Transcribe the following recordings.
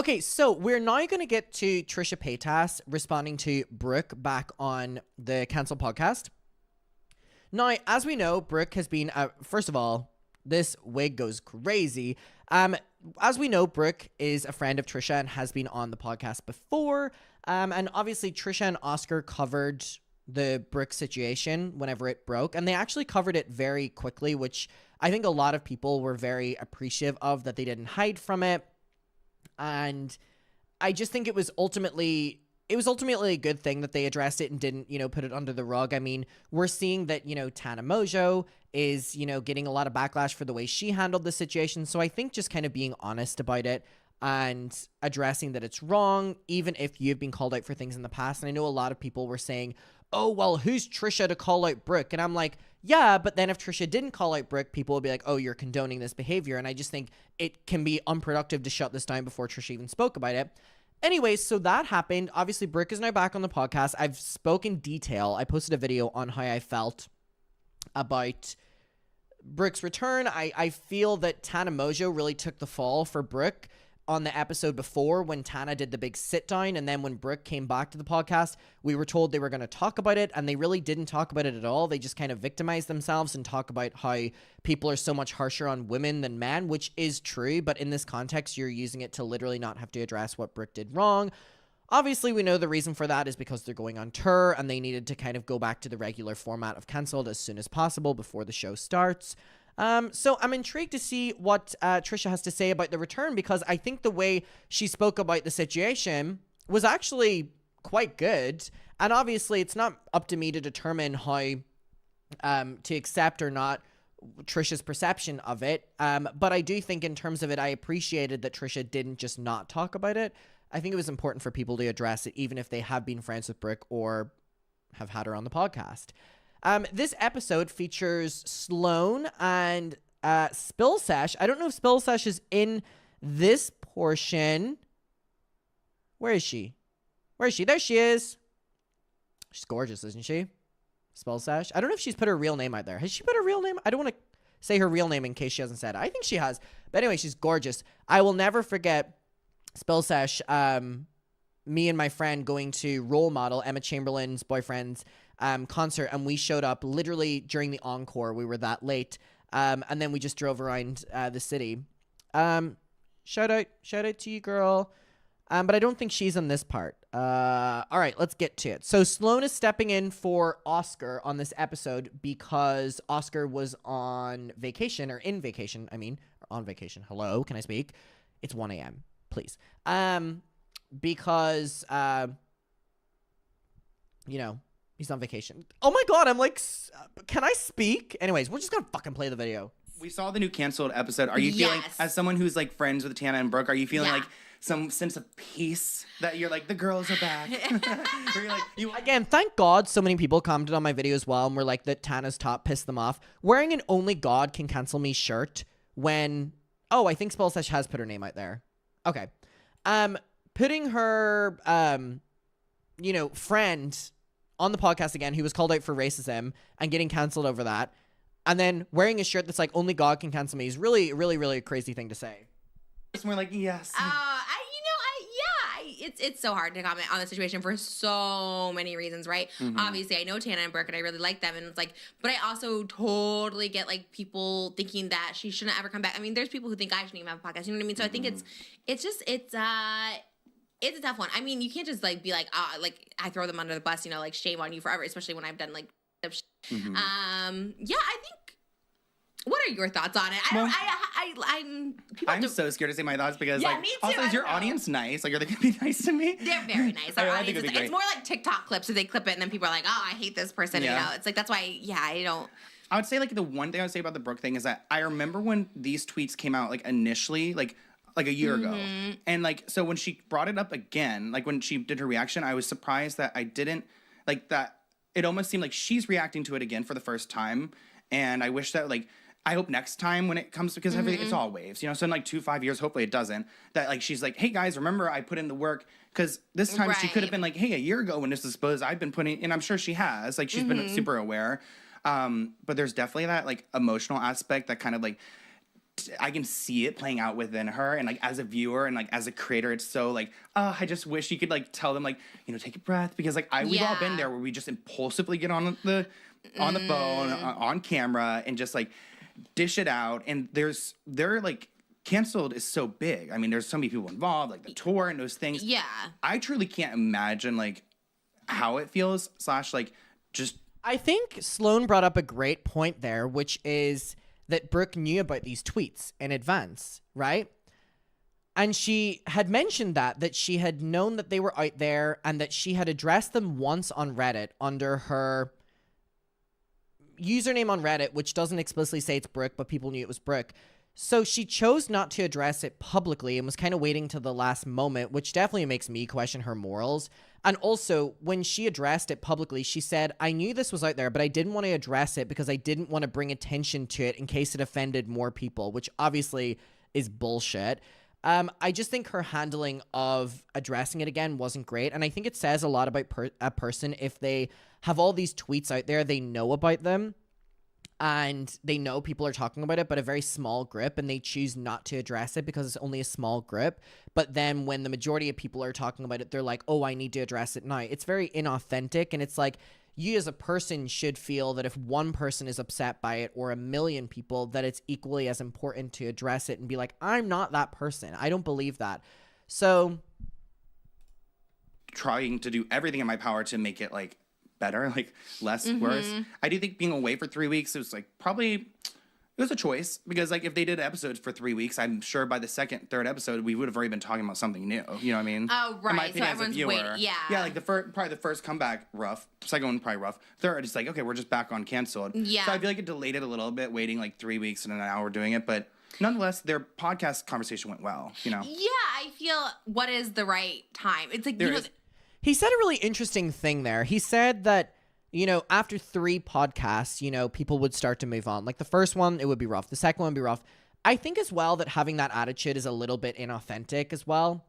Okay, so we're now going to get to Trisha Paytas responding to Brooke back on the Cancel podcast. Now, as we know, Brooke has been, first of all, this wig goes crazy. As we know, Brooke is a friend of Trisha and has been on the podcast before. And obviously, Trisha and Oscar covered the Brooke situation whenever it broke. And they actually covered it very quickly, which I think a lot of people were very appreciative of, that they didn't hide from it. And I just think it was ultimately a good thing that they addressed it and didn't, put it under the rug. I mean, we're seeing that, Tana Mojo is, getting a lot of backlash for the way she handled the situation. So I think just kind of being honest about it and addressing that it's wrong, even if you've been called out for things in the past. And I know a lot of people were saying, oh, well, who's Trisha to call out Brooke? And I'm like, yeah, but then if Trisha didn't call out Brooke, people would be like, oh, you're condoning this behavior. And I just think it can be unproductive to shut this down before Trisha even spoke about it. Anyways, so that happened. Obviously, Brooke is now back on the podcast. I've spoken detail. I posted a video on how I felt about Brooke's return. I feel that Tana Mojo really took the fall for Brooke on the episode before, when Tana did the big sit down, and then when Brooke came back to the podcast, we were told they were going to talk about it, and they really didn't talk about it at all. They just kind of victimized themselves and talk about how people are so much harsher on women than men, which is true, but in this context, you're using it to literally not have to address what Brooke did wrong. Obviously, we know the reason for that is because they're going on tour, and they needed to kind of go back to the regular format of Cancelled as soon as possible before the show starts. So I'm intrigued to see what Trisha has to say about the return, because I think the way she spoke about the situation was actually quite good. And obviously, it's not up to me to determine how to accept or not Trisha's perception of it. But I do think in terms of it, I appreciated that Trisha didn't just not talk about it. I think it was important for people to address it, even if they have been friends with Brooke or have had her on the podcast. This episode features Sloane and Spill Sesh. I don't know if Spill Sesh is in this portion. Where is she? There she is. She's gorgeous, isn't she? Spill Sesh. I don't know if she's put her real name out there. Has she put her real name? I don't want to say her real name in case she hasn't said it. I think she has. But anyway, she's gorgeous. I will never forget Spill Sesh, me and my friend going to Role Model, Emma Chamberlain's boyfriend's concert, and we showed up literally during the encore. We were that late, and then we just drove around the city. Shout out to you, girl. But I don't think she's on this part. All right, let's get to it. So Sloane is stepping in for Oscar on this episode because Oscar was on vacation, or in vacation, or on vacation. Hello, can I speak? It's 1 a.m., please. Because, he's on vacation. Oh my God, I'm like, can I speak? Anyways, we're just gonna fucking play the video. We saw the new Cancelled episode. Are you feeling, as someone who's like friends with Tana and Brooke, are you feeling like some sense of peace that you're like, the girls are back? Or you're like, Again, thank God so many people commented on my video as well and were like that Tana's top pissed them off. Wearing an Only God Can Cancel Me shirt when, I think Spellsesh has put her name out there. Okay. Putting her, friend on the podcast again, who was called out for racism and getting canceled over that, and then wearing a shirt that's like, only God can cancel me, is really, really, really a crazy thing to say. It's more like, yes. It's so hard to comment on the situation for so many reasons, right? Mm-hmm. Obviously, I know Tana and Brooke, and I really like them, and it's like, but I also totally get like people thinking that she shouldn't ever come back. I mean, there's people who think I shouldn't even have a podcast. You know what I mean? So I think it's a tough one. I mean, you can't just like be like, I throw them under the bus, like shame on you forever, especially when I've done like shit. I think. What are your thoughts on it? I'm so scared to say my thoughts because me too, also is your audience nice? Like, are they gonna be nice to me? They're very nice. I think it's more like TikTok clips where they clip it and then people are like, oh, I hate this person. It's like, that's why, I don't. I would say like the one thing I would say about the Brooke thing is that I remember when these tweets came out like initially, like a year ago. And like, so when she brought it up again, like when she did her reaction, I was surprised that I didn't like that. It almost seemed like she's reacting to it again for the first time. And I wish that like, I hope next time when it comes, because everything, it's all waves, so in like 2-5 years, hopefully it doesn't, that like, she's like, hey guys, remember I put in the work, because this time she could have been like, hey, a year ago when this was supposed, I've been putting, and I'm sure she has, like she's been super aware, but there's definitely that like emotional aspect that kind of like I can see it playing out within her, and like as a viewer and like as a creator, it's so like, oh, I just wish you could like tell them like, you know, take a breath, because like we've all been there where we just impulsively get on the phone, on camera, and just like dish it out. And they're like, canceled is so big. I mean, there's so many people involved, like the tour and those things. Yeah, I truly can't imagine like how it feels / like just. I think Sloan brought up a great point there, which is that Brooke knew about these tweets in advance, right? And she had mentioned that she had known that they were out there and that she had addressed them once on Reddit under her username on Reddit, which doesn't explicitly say it's Brooke, but people knew it was Brooke. So she chose not to address it publicly and was kind of waiting to the last moment, which definitely makes me question her morals. And also, when she addressed it publicly, she said, I knew this was out there, but I didn't want to address it because I didn't want to bring attention to it in case it offended more people, which obviously is bullshit. I just think her handling of addressing it again wasn't great. And I think it says a lot about a person if they have all these tweets out there, they know about them, and they know people are talking about it, but a very small group, and they choose not to address it because it's only a small group. But then when the majority of people are talking about it, they're like, oh, I need to address it now. It's very inauthentic, and it's like, you as a person should feel that if one person is upset by it or a million people, that it's equally as important to address it and be like, I'm not that person. I don't believe that. So trying to do everything in my power to make it like better, like less worse. I do think being away for 3 weeks, it was like it was a choice, because like if they did episodes for 3 weeks, I'm sure by the third episode we would have already been talking about something new. You know what I mean? Oh, right. In my opinion, so everyone's waiting. Yeah. Yeah, like probably the first comeback rough, second one probably rough. Third, it's like, okay, we're just back on canceled. Yeah. So I feel like it delayed it a little bit, waiting like 3 weeks and an hour doing it, but nonetheless, their podcast conversation went well. You know? Yeah, I feel what is the right time? It's like he said a really interesting thing there. He said that, you know, after 3 podcasts, you know, people would start to move on. Like the first one, it would be rough. The second one would be rough. I think as well that having that attitude is a little bit inauthentic as well,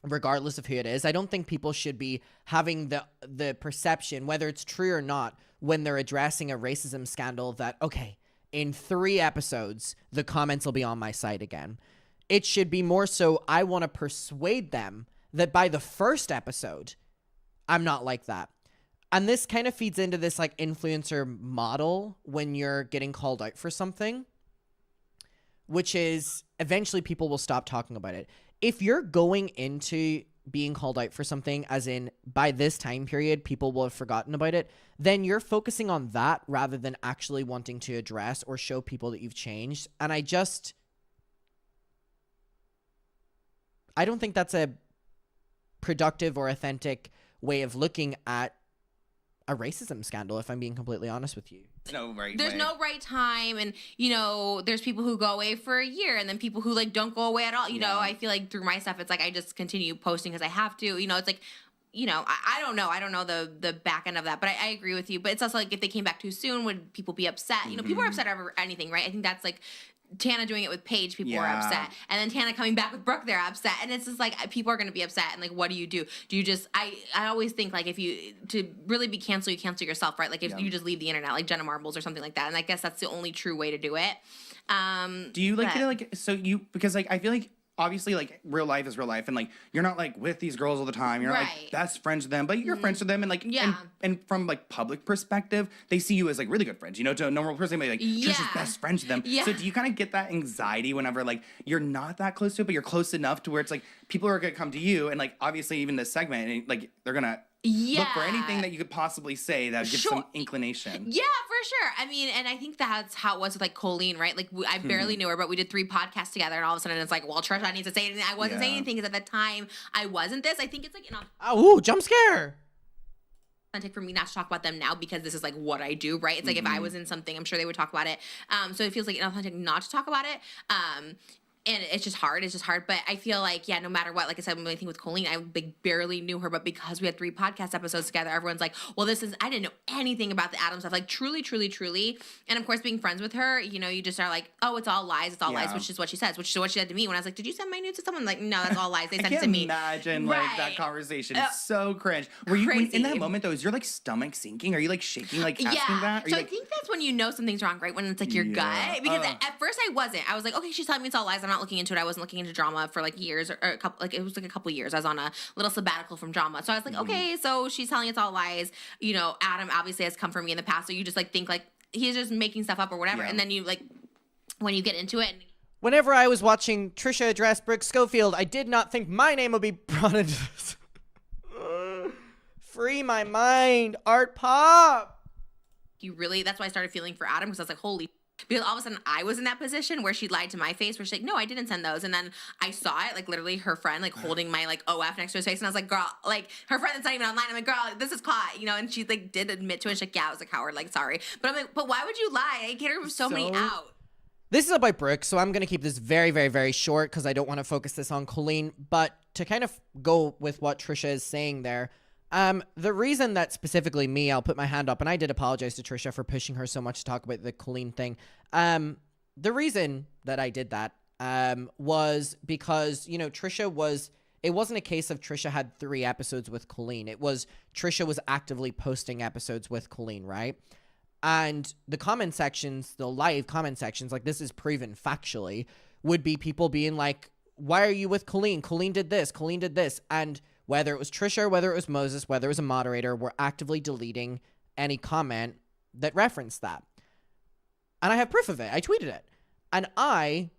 regardless of who it is. I don't think people should be having the perception, whether it's true or not, when they're addressing a racism scandal that, okay, in 3 episodes, the comments will be on my side again. It should be more so I want to persuade them that by the first episode, I'm not like that. And this kind of feeds into this like influencer model when you're getting called out for something, which is eventually people will stop talking about it. If you're going into being called out for something, as in by this time period, people will have forgotten about it, then you're focusing on that rather than actually wanting to address or show people that you've changed. And I don't think that's a productive or authentic way of looking at a racism scandal, if I'm being completely honest with you. There's no right time, and you know, there's people who go away for a year, and then people who like don't go away at all. You know, I feel like through my stuff, it's like I just continue posting because I have to. You know, it's like, you know, I don't know the back end of that, but I agree with you. But it's also like if they came back too soon, would people be upset? You know, people are upset over anything, right? I think that's like Tana doing it with Paige, people were upset. And then Tana coming back with Brooke, they're upset. And it's just like, people are going to be upset. And like, what do? Do you just, I always think like if you, to really be canceled, you cancel yourself, right? Like if you just leave the internet, like Jenna Marbles or something like that. And I guess that's the only true way to do it. Do you like, because like, I feel like, obviously, like, real life is real life, and like you're not like with these girls all the time. You're not like best friends with them, but you're friends with them, and like and from like public perspective, they see you as like really good friends. You know, to a normal person, like Trisha's best friends with them. Yeah. So do you kind of get that anxiety whenever like you're not that close to it, but you're close enough to where it's like people are gonna come to you, and like obviously even this segment, and, like they're gonna look for anything that you could possibly say that gives some inclination. Yeah, for sure. I mean, and I think that's how it was with like Colleen, right? Like I barely knew her, but we did 3 podcasts together, and all of a sudden it's like, well, Trisha needs to say anything. I wasn't saying anything because at the time I wasn't this. I think it's like, you know, oh, jump scare. Authentic for me not to talk about them now because this is like what I do, right? It's like if I was in something, I'm sure they would talk about it. So it feels like inauthentic not to talk about it. And it's just hard. It's just hard. But I feel like, yeah, no matter what, like I said, when I think with Colleen, I barely knew her. But because we had 3 podcast episodes together, everyone's like, well, I didn't know anything about the Adam stuff. Like, truly, truly, truly. And of course, being friends with her, you know, you just are like, oh, it's all lies. It's all lies, which is what she says, which is what she said to me when I was like, did you send my nudes to someone? Like, no, that's all lies. They sent it to me. Imagine like that conversation. It's so cringe. Were you in that moment though? Is your like stomach sinking? Are you like shaking, like asking that? So I think that's when you know something's wrong, right? When it's like your gut. Because at first I wasn't. I was like, okay, she's telling me it's all lies. I'm not looking into it. I wasn't looking into drama for like years or a couple. Like it was like a couple years. I was on a little sabbatical from drama, so I was like, okay, so she's telling it's all lies. You know, Adam obviously has come for me in the past, so you just like think like he's just making stuff up or whatever, and then you like when you get into it. Whenever I was watching Trisha address Brooke Schofield, I did not think my name would be brought into this. Free my mind, art pop. That's why I started feeling for Adam, because I was like, holy. Because all of a sudden I was in that position where she lied to my face, where she's like, no, I didn't send those. And then I saw it, like literally her friend, like holding my like OF next to his face. And I was like, girl, like her friend that's not even online. I'm like, girl, this is caught, you know? And she like did admit to it. She's like, yeah, I was like, Howard, like, sorry. But I'm like, but why would you lie? I get her so many out. This is about Brooke, so I'm going to keep this very, very, very short because I don't want to focus this on Colleen. But to kind of go with what Trisha is saying there, the reason that specifically me, I'll put my hand up, and I did apologize to Trisha for pushing her so much to talk about the Colleen thing. The reason that I did that was because, you know, it wasn't a case of Trisha had 3 episodes with Colleen. It was Trisha was actively posting episodes with Colleen, right? And the comment sections, the live comment sections, like this is proven factually, would be people being like, why are you with Colleen? Colleen did this. Colleen did this. And whether it was Trisha, whether it was Moses, whether it was a moderator, we're actively deleting any comment that referenced that. And I have proof of it. I tweeted it. And I,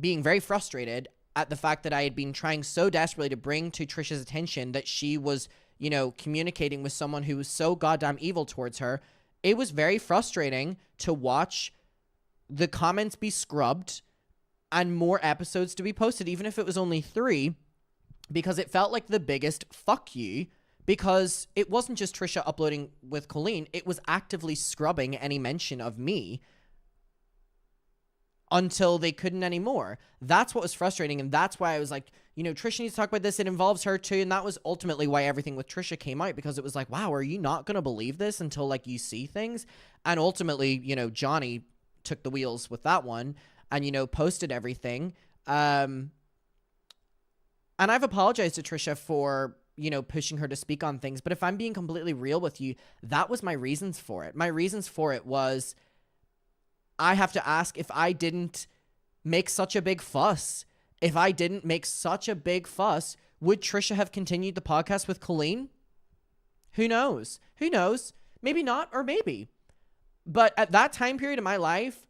being very frustrated at the fact that I had been trying so desperately to bring to Trisha's attention that she was, you know, communicating with someone who was so goddamn evil towards her, it was very frustrating to watch the comments be scrubbed and more episodes to be posted, even if it was only 3, because it felt like the biggest fuck you, because it wasn't just Trisha uploading with Colleen, it was actively scrubbing any mention of me until they couldn't anymore. That's what was frustrating, and that's why I was like, you know, Trisha needs to talk about this, it involves her too, and that was ultimately why everything with Trisha came out, because it was like, wow, are you not gonna believe this until, like, you see things? And ultimately, you know, Johnny took the wheels with that one, and, you know, posted everything, and I've apologized to Trisha for, you know, pushing her to speak on things, but if I'm being completely real with you, that was my reasons for it. My reasons for it was, I have to ask, if I didn't make such a big fuss, would Trisha have continued the podcast with Colleen? Who knows? Maybe not, or maybe. But at that time period of my life,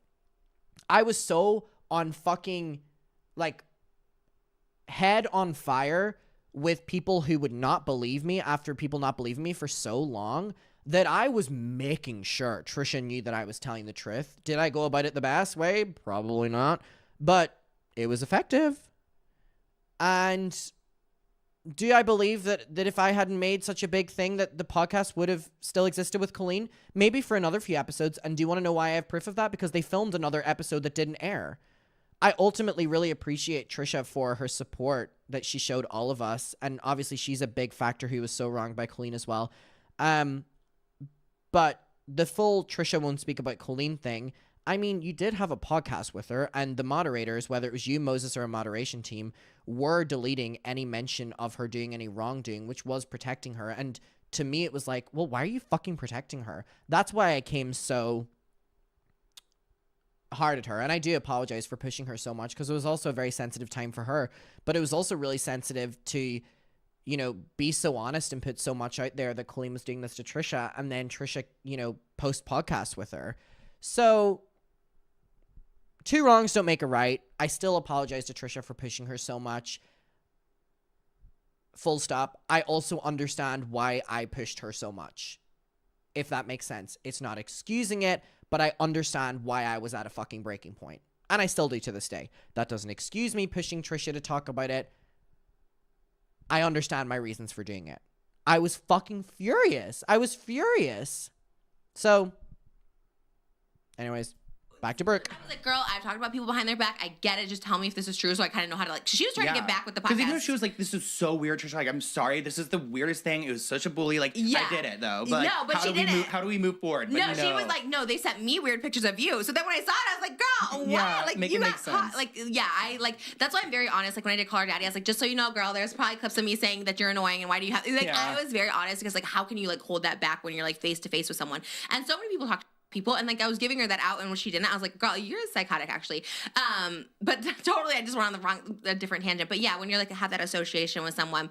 I was so on fucking, like, head on fire with people who would not believe me after people not believing me for so long that I was making sure Trisha knew that I was telling the truth. Did I go about it the best way? Probably not. But it was effective. And do I believe that if I hadn't made such a big thing that the podcast would have still existed with Colleen? Maybe for another few episodes. And do you want to know why I have proof of that? Because they filmed another episode that didn't air. I ultimately really appreciate Trisha for her support that she showed all of us. And obviously she's a big factor who was so wronged by Colleen as well. But the full Trisha won't speak about Colleen thing, I mean, you did have a podcast with her, and the moderators, whether it was you, Moses, or a moderation team, were deleting any mention of her doing any wrongdoing, which was protecting her. And to me, it was like, well, why are you fucking protecting her? That's why I came so hard at her. And I do apologize for pushing her so much, because it was also a very sensitive time for her. But it was also really sensitive to, you know, be so honest and put so much out there that Colleen was doing this to Trisha, and then Trisha, you know, post podcasts with her. So 2 wrongs don't make a right. I still apologize to Trisha for pushing her so much. Full stop. I also understand why I pushed her so much, if that makes sense. It's not excusing it, but I understand why I was at a fucking breaking point. And I still do to this day. That doesn't excuse me pushing Trisha to talk about it. I understand my reasons for doing it. I was fucking furious. So, anyways. Back to Brooke. I was like, girl, I've talked about people behind their back. I get it. Just tell me if this is true so I kind of know how to like. She was trying to get back with the podcast. Because even if she was like, this is so weird, Trisha, like, I'm sorry, this is the weirdest thing. It was such a bully. Like, I did it though. But no, but she didn't. How do we move forward? But, no, she was like, no, they sent me weird pictures of you. So then when I saw it, I was like, girl, what? Yeah, Like, make you it got make caught. sense. Like, yeah, I like, that's why I'm very honest. Like when I did Call Her Daddy, I was like, just so you know, girl, there's probably clips of me saying that you're annoying and why do you have, like, I was very honest because like, how can you like hold that back when you're like face to face with someone? And so many people talk to people and like I was giving her that out and when she didn't I was like, girl, you're psychotic actually. But totally I just went on a different tangent. But yeah, when you're like have that association with someone,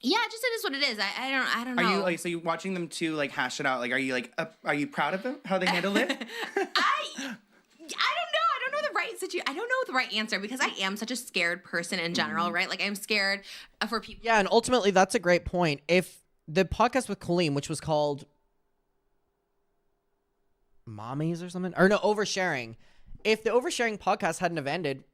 yeah, just it is what it is. I don't know. Are you like, so you watching them too like hash it out? Like, are you like are you proud of them how they handle it? I don't know. I don't know the right situation. I don't know the right answer because I am such a scared person in general, right? Like I'm scared for people. Yeah, and ultimately that's a great point. If the podcast with Colleen, which was called Mommies or something, or no, Oversharing, if the Oversharing podcast hadn't have ended,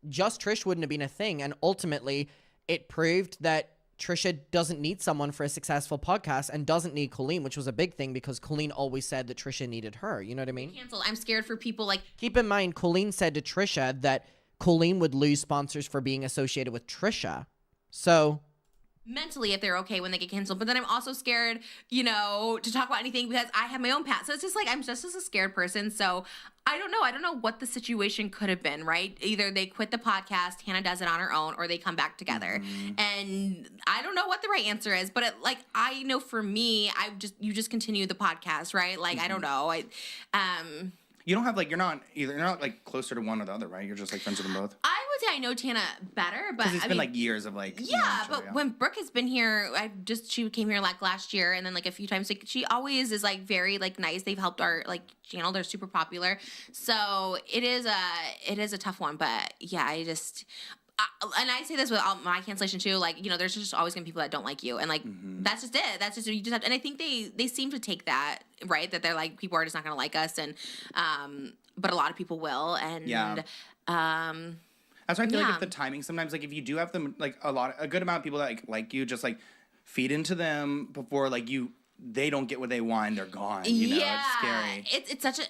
Just Trish wouldn't have been a thing, and ultimately it proved that Trisha doesn't need someone for a successful podcast and doesn't need Colleen, which was a big thing because Colleen always said that Trisha needed her. You know what I mean? Cancel. I'm scared for people like. Keep in mind, Colleen said to Trisha that Colleen would lose sponsors for being associated with Trisha. So mentally if they're okay when they get canceled, but then I'm also scared, you know, to talk about anything because I have my own past. So it's just like I'm just as a scared person. So I don't know what the situation could have been, right? Either they quit the podcast, Hannah does it on her own, or they come back together. And I don't know what the right answer is, but like I know for me, you just continue the podcast, right? Like I don't know. You don't have like you're not like closer to one or the other, right? You're just like friends with them both. I would say I know Tana better, but Because it's been like years of like but when Brooke has been here, she came here like last year and then like a few times. Like she always is like very like nice. They've helped our like channel. They're super popular, so it is a tough one. But yeah, and I say this with all my cancellation too, like, you know, there's just always gonna be people that don't like you. And like, that's just it. That's just, you just have to, and I think they seem to take that, right? That they're like, people are just not gonna like us. And, but a lot of people will. And, that's why I feel like if the timing, sometimes like if you do have them, like a good amount of people that like you, just like feed into them before like they don't get what they want and they're gone. You know, it's scary.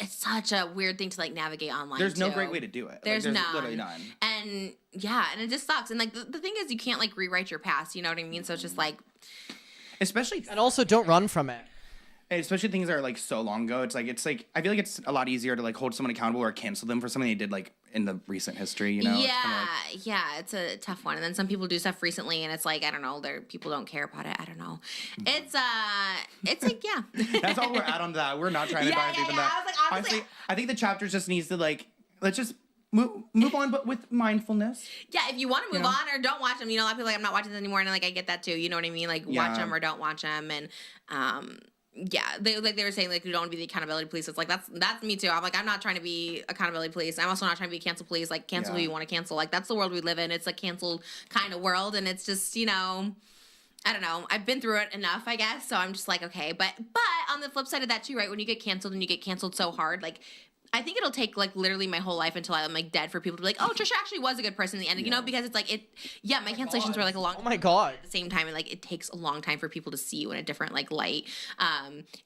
It's such a weird thing to like navigate online. There's no great way to do it. There's none. Literally none. And yeah, and it just sucks. And like the thing is, you can't like rewrite your past. You know what I mean? So it's just like, especially, and also don't run from it. Especially things that are like so long ago. It's like I feel like it's a lot easier to like hold someone accountable or cancel them for something they did like in the recent history. You know? It's a tough one. And then some people do stuff recently, and it's like I don't know, people don't care about it. I don't know. It's like That's all we're at on that. We're not trying to dive deep in that. I was like, honestly, I think the chapter just needs to like let's just move on, but with mindfulness. Yeah, if you want to move on or don't watch them, you know, a lot of people are like I'm not watching this anymore, and like I get that too. You know what I mean? Like watch them or don't watch them, and they were saying like you don't want to be the accountability police. It's like that's me too. I'm like I'm not trying to be accountability police. I'm also not trying to be cancel police. Like cancel who you want to cancel. Like that's the world we live in. It's a canceled kind of world, and it's just, you know, I don't know. I've been through it enough, I guess. So I'm just like okay, but on the flip side of that too, right? When you get canceled and you get canceled so hard, like I think it'll take like literally my whole life until I'm like dead for people to be like, oh, Trisha actually was a good person in the end, you know, because it's like my cancellations were like a long oh my god at the same time, and like it takes a long time for people to see you in a different like light,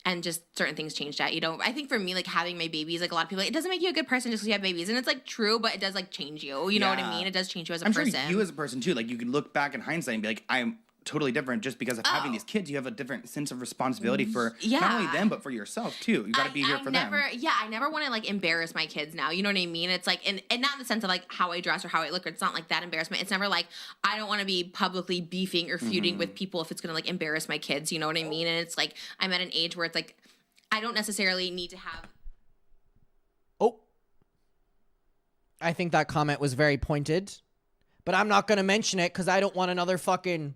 and just certain things change that, you know. I think for me, like having my babies, like a lot of people like, it doesn't make you a good person just because you have babies, and it's like true, but it does like change you know what I mean? It does change you as a person. I'm sure you as a person too, like you can look back in hindsight and be like, I'm totally different just because of having these kids. You have a different sense of responsibility for not only them but for yourself too. You got to be here for them. I never want to like embarrass my kids now. You know what I mean? It's like, and not in the sense of like how I dress or how I look. It's not like that embarrassment. It's never like I don't want to be publicly beefing or feuding with people if it's gonna like embarrass my kids. You know what I mean? And it's like I'm at an age where it's like I don't necessarily need to have. Oh, I think that comment was very pointed, but I'm not gonna mention it because I don't want another fucking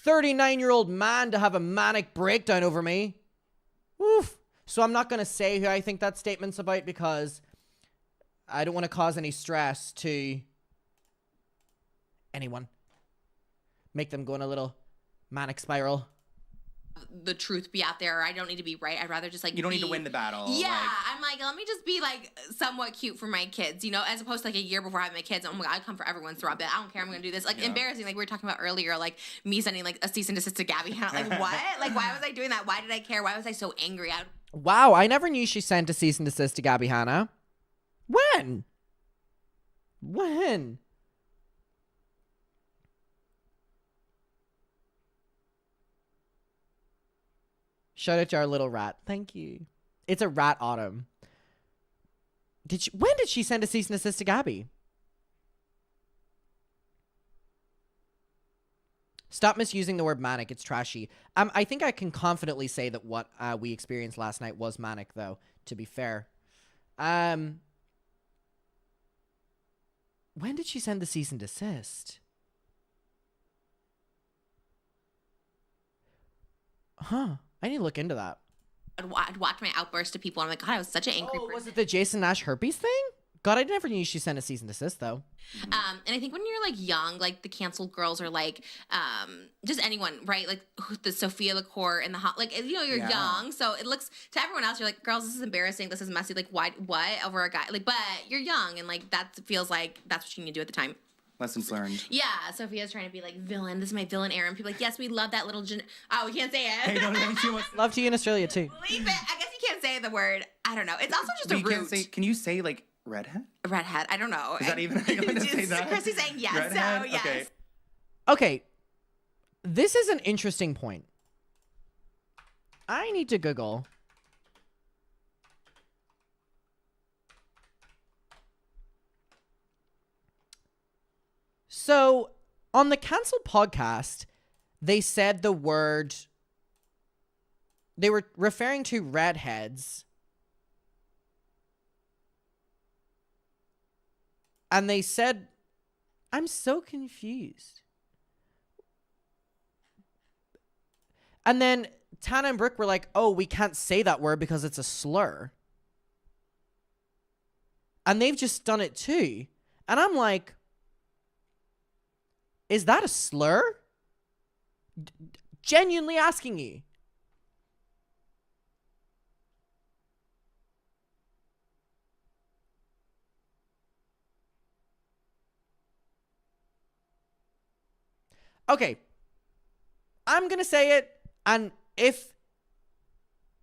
39-year-old man to have a manic breakdown over me. Oof. So I'm not going to say who I think that statement's about because I don't want to cause any stress to anyone. Make them go in a little manic spiral. the truth be out there, or I don't need to be right. I'd rather just like You don't need to win the battle. Yeah, like- I'm like, let me just be like somewhat cute for my kids, you know, as opposed to like a year before having my kids. Oh my god, I come for everyone's throat. I don't care. I'm gonna do this. Like Yeah. embarrassing. Like we were talking about earlier, like me sending like a cease and desist to Gabby. Like what? Like why was I doing that? Why did I care? Why was I so angry? Wow, I never knew she sent a cease and desist to Gabby Hanna. When? When? Shout out to our little rat. Thank you. It's a rat autumn. When did she send a cease and desist to Gabby? Stop misusing the word manic. It's trashy. I think I can confidently say that what we experienced last night was manic, though, to be fair. When did she send the cease and desist? Huh. I need to look into that. I'd watch my outburst to people. I'm like, God, I was such an angry person. Was it the Jason Nash herpes thing? God, I never knew she sent a cease and desist, though. And I think when you're like young, like the canceled girls are like, just anyone, right? Like the Sophia LaCour and the hot, like, you know, you're young. So it looks to everyone else, you're like, girls, this is embarrassing. This is messy. Like, what over a guy? Like, but you're young. And like, that feels like that's what you need to do at the time. Lessons learned. Yeah, Sophia's trying to be like villain. This is my villain era. And people are like, yes, we love that little. Oh, we can't say it. Hey, don't say too much. Love to you in Australia, too. Leave it. I guess you can't say the word. I don't know. It's also just a root. Can you say like redhead? Redhead. I don't know. Is that even how you want to say that? Chrissy's saying yes. Redhead? So yes. Okay. Okay. This is an interesting point. I need to Google. So, on the Cancelled podcast, they said the word. They were referring to redheads. And they said, I'm so confused. And then Tana and Brooke were like, oh, we can't say that word because it's a slur. And they've just done it too. And I'm like, is that a slur? Genuinely asking you. Okay. I'm going to say it, and if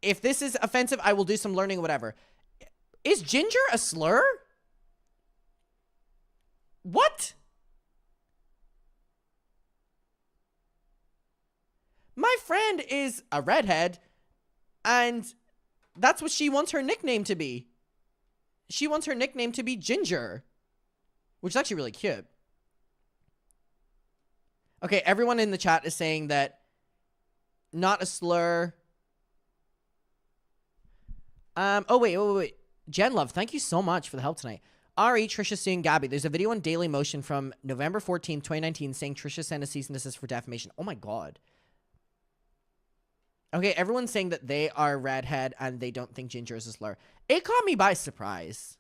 this is offensive, I will do some learning or whatever. Is ginger a slur? What? My friend is a redhead, and that's what she wants her nickname to be. She wants her nickname to be Ginger, which is actually really cute. Okay, everyone in the chat is saying that not a slur. Oh, wait. Jen Love, thank you so much for the help tonight. Ari, Trisha suing Gabby. There's a video on Daily Motion from November 14th, 2019 saying Trisha sent a cease and desist for defamation. Oh my God. Okay, everyone's saying that they are redhead and they don't think ginger is a slur. It caught me by surprise.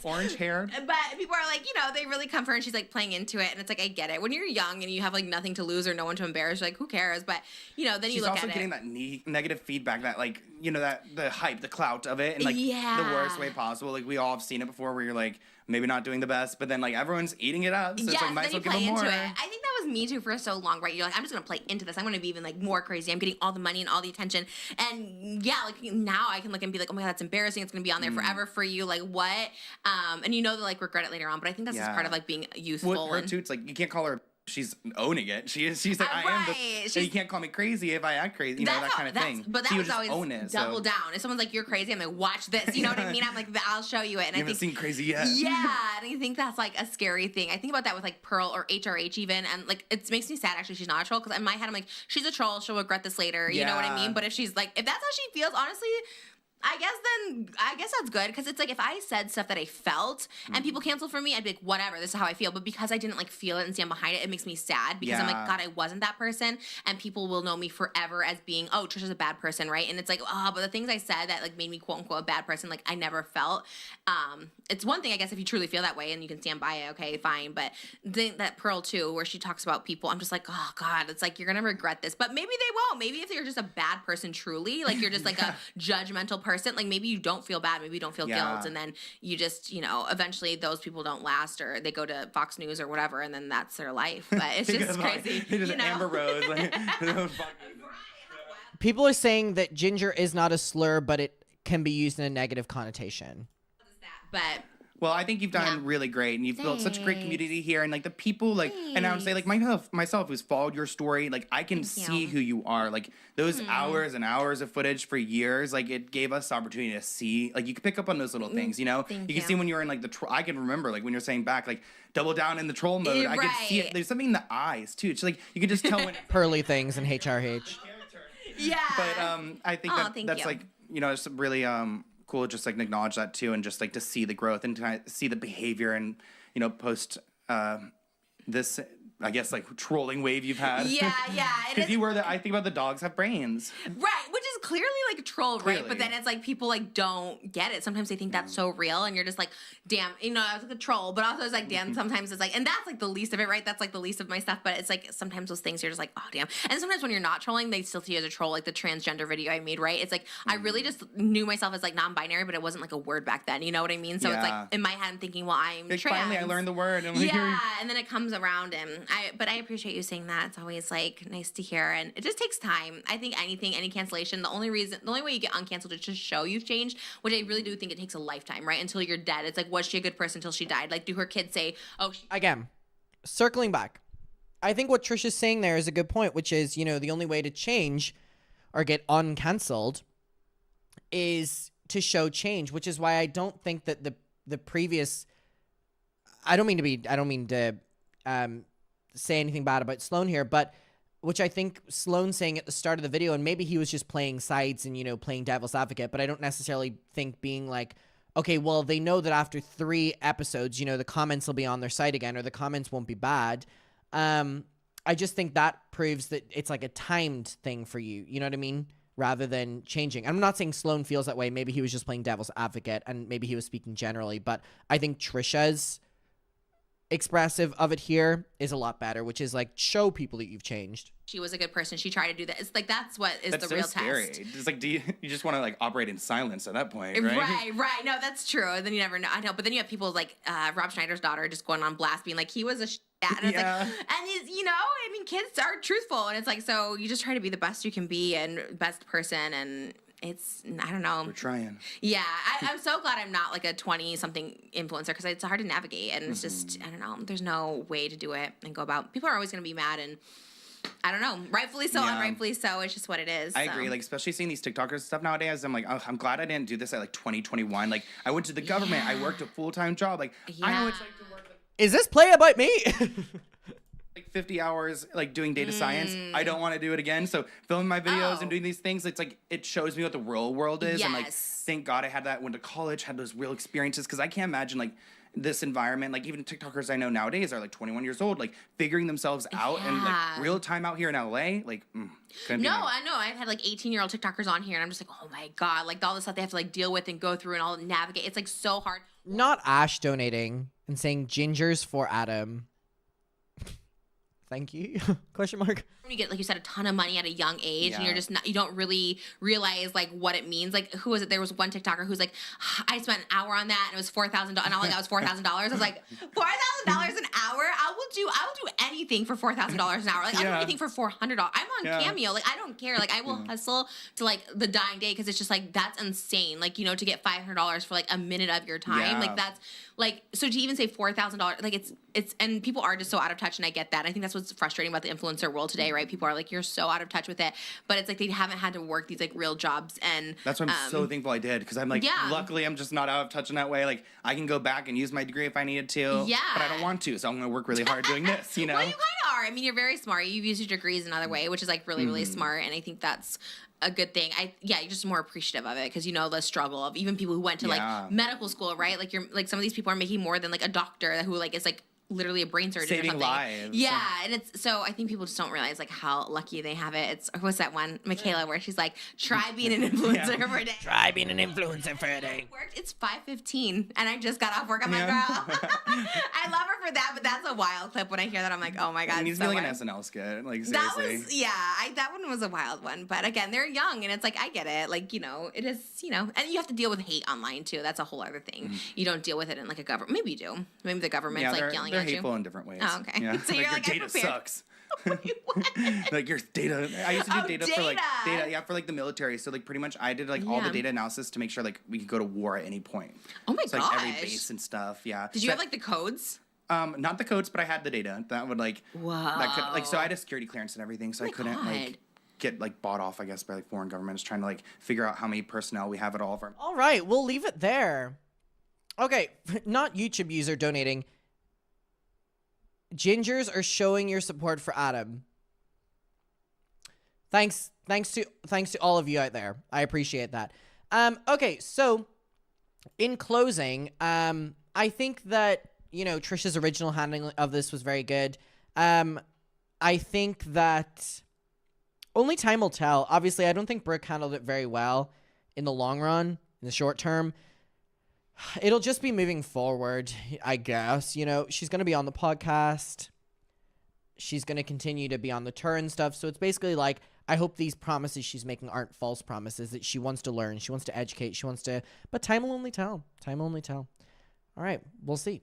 Orange haired. But people are like, you know, they really come for her and she's like playing into it. And it's like, I get it. When you're young and you have like nothing to lose or no one to embarrass, you're like, who cares? But, you know, then you look at it. She's also getting that negative feedback, that like, you know, that the hype, the clout of it, and like the worst way possible. Like we all have seen it before where you're like, maybe not doing the best, but then like everyone's eating it up. So yes, it's like, might as well give them more. Into it. I think that was me too for so long, right? You're like, I'm just going to play into this. I'm going to be even like more crazy. I'm getting all the money and all the attention. And yeah, like now I can look and be like, oh my God, that's embarrassing. It's going to be on there forever for you. Like what? And you know, they'll like regret it later on. But I think that's just part of like being youthful. With her too, it's like, you can't call her, she's owning it. She's like, I am the, you can't call me crazy if I act crazy, you know, that kind of thing. But that was always own it, double down. If someone's like, you're crazy, I'm like, watch this. You know what I mean? I'm like, I'll show you it. And you haven't seen crazy yet. Yeah, and I think that's like a scary thing. I think about that with like Pearl or HRH even, and like it makes me sad actually she's not a troll, because in my head I'm like, she's a troll, she'll regret this later. You know what I mean? But if she's like, if that's how she feels, honestly, I guess that's good because it's like if I said stuff that I felt and people canceled for me, I'd be like, whatever, this is how I feel. But because I didn't like feel it and stand behind it, it makes me sad because I'm like, God, I wasn't that person, and people will know me forever as being, oh, Trisha's a bad person, right? And it's like, but the things I said that like made me quote unquote a bad person, like I never felt. It's one thing, I guess, if you truly feel that way and you can stand by it, okay, fine. But that Pearl too, where she talks about people, I'm just like, oh God, it's like you're gonna regret this. But maybe they won't. Maybe if you're just a bad person truly, like you're just like a judgmental person, like maybe you don't feel bad, maybe you don't feel guilt, and then you just, eventually those people don't last, or they go to Fox News or whatever, and then that's their life. But it's just crazy. Amber Rose. Like, People are saying that ginger is not a slur, but it can be used in a negative connotation. But well, I think you've done really great, and you've built such a great community here, and like the people, like, and I would say like myself who's followed your story, like I can see who you are. Like those hours and hours of footage for years, like it gave us the opportunity to see, like you could pick up on those little things, you can see when you were in like I can remember like when you're saying back like double down in the troll mode, I could see it. There's something in the eyes too. It's like you could just tell when pearly things in HRH. Yeah, but I think that's like it's really cool, just like acknowledge that too, and just like to see the growth and to see the behavior and post this, I guess, like trolling wave you've had. Yeah. Because you were I think about the dogs have brains. Right, which is clearly like a troll, right? But then it's like people like don't get it. Sometimes they think that's so real, and you're just like, damn, I was like a troll. But also it's like, damn, sometimes it's like, and that's like the least of it, right? That's like the least of my stuff. But it's like sometimes those things you're just like, oh damn. And sometimes when you're not trolling, they still see you as a troll, like the transgender video I made, right? It's like I really just knew myself as like non-binary, but it wasn't like a word back then. You know what I mean? So it's like in my head I'm thinking, well, I'm like, trans. Finally, I learned the word. And and then it comes around, and I appreciate you saying that. It's always like nice to hear, and it just takes time. I think any cancellation, the only way you get uncanceled is to show you've changed, which I really do think it takes a lifetime, right? Until you're dead. It's like, was she a good person until she died? Like, do her kids say, oh, again, circling back, I think what Trisha's saying there is a good point, which is, the only way to change or get uncanceled is to show change, which is why I don't think that the previous, I don't mean to say anything bad about Sloan here, but which I think Sloan saying at the start of the video, and maybe he was just playing sides and, playing devil's advocate, but I don't necessarily think being like, okay, well, they know that after 3 episodes, the comments will be on their site again, or the comments won't be bad. I just think that proves that it's like a timed thing for you. You know what I mean? Rather than changing. I'm not saying Sloan feels that way. Maybe he was just playing devil's advocate, and maybe he was speaking generally, but I think Trisha's expressive of it here is a lot better, which is like show people that you've changed. She was a good person. She tried to do that. It's like that's what is that's the real scary. test. It's like, do you just want to like operate in silence at that point, right? Right. No, that's true. And then you never know. I know, but then you have people like Rob Schneider's daughter just going on blast, being like, he was a and it's like, and he's, I mean, kids are truthful, and it's like, so you just try to be the best you can be and best person, and I don't know. We're trying. Yeah, I'm so glad I'm not like a 20-something influencer, because it's hard to navigate, and it's just, I don't know. There's no way to do it and go about. People are always going to be mad, and I don't know. Rightfully so, unrightfully so. It's just what it is. I agree. Like, especially seeing these TikTokers and stuff nowadays, I'm like, oh, I'm glad I didn't do this at like 2021. Like, I went to the government. I worked a full-time job. Like, I know it's like to work. Is this play about me? Like 50 hours like doing data science. I don't want to do it again. So filming my videos and doing these things, it's like it shows me what the real world is. And like, thank God I had that, went to college, had those real experiences, because I can't imagine like this environment. Like even TikTokers I know nowadays are like 21 years old, like figuring themselves out and like real time out here in LA. Like I know. I've had like 18-year-old TikTokers on here, and I'm just like, oh my God, like all the stuff they have to like deal with and go through and all navigate. It's like so hard. Not Ash donating and saying gingers for Adam. Thank you? Question mark. You get, like you said, a ton of money at a young age, and you're just not, you don't really realize like what it means. Like, who was it? There was one TikToker who's like, I spent an hour on that, and it was $4,000, and all I got was $4,000. I was like, $4,000 an hour? I will do anything for $4,000 an hour. Like, I'll do anything for $400. I'm on Cameo. Like, I don't care. Like, I will hustle to like the dying day, because it's just like, that's insane. Like, to get $500 for like a minute of your time. Like, that's like, so to even say $4,000, like it's, and people are just so out of touch, and I get that. I think that's what's frustrating about the influencer world today, right? People are like, you're so out of touch with it, but it's like they haven't had to work these like real jobs, and that's why I'm so thankful I did, because I'm like, luckily I'm just not out of touch in that way. Like, I can go back and use my degree if I needed to, but I don't want to, so I'm gonna work really hard doing this. Well, you kind of are. smart. I mean, you're very smart. You've used your degrees another way, which is like really, really smart. And I think that's a good thing. You're just more appreciative of it because you know the struggle of even people who went to like medical school, right? Like you're like some of these people are making more than like a doctor who like is like literally a brain surgeon saving or something. lives. Yeah, and it's so I think people just don't realize like how lucky they have it. It's what's that one, Michaela, where she's like, try being an influencer for a day. Try being an influencer for a day. It's 5:15 and I just got off work. I'm like, girl, I love her for that, but that's a wild clip. When I hear that, I'm like, oh my god. It needs to be like an SNL skit. Like seriously. That was that one was a wild one. But again, they're young and it's like I get it. Like, you know, it is, you know, and you have to deal with hate online too. That's a whole other thing. You don't deal with it in like a government. Maybe you do. Maybe the government's like yelling at you. They're hateful in different ways. Oh, okay. Yeah. So you're like your data sucks. Like your data. I used to do data for like for like the military. So like pretty much I did like all the data analysis to make sure like we could go to war at any point. Oh my gosh. Like every base and stuff. Yeah. Did you have like the codes? Not the codes, but I had the data that would like. Wow. That could like so I had a security clearance and everything, so I couldn't like get like bought off, I guess, by like foreign governments trying to like figure out how many personnel we have at all of our. All right, we'll leave it there. Okay, not YouTube user donating. Gingers are showing your support for Adam. Thanks to all of you out there. I appreciate that. Okay, so in closing, I think that, you know, Trisha's original handling of this was very good. I think that only time will tell. Obviously, I don't think Brooke handled it very well in the long run, in the short term. It'll just be moving forward, I guess. You know, she's going to be on the podcast. She's going to continue to be on the tour and stuff. So it's basically like, I hope these promises she's making aren't false promises, that she wants to learn, she wants to educate, she wants to... But time will only tell. Time will only tell. All right, we'll see.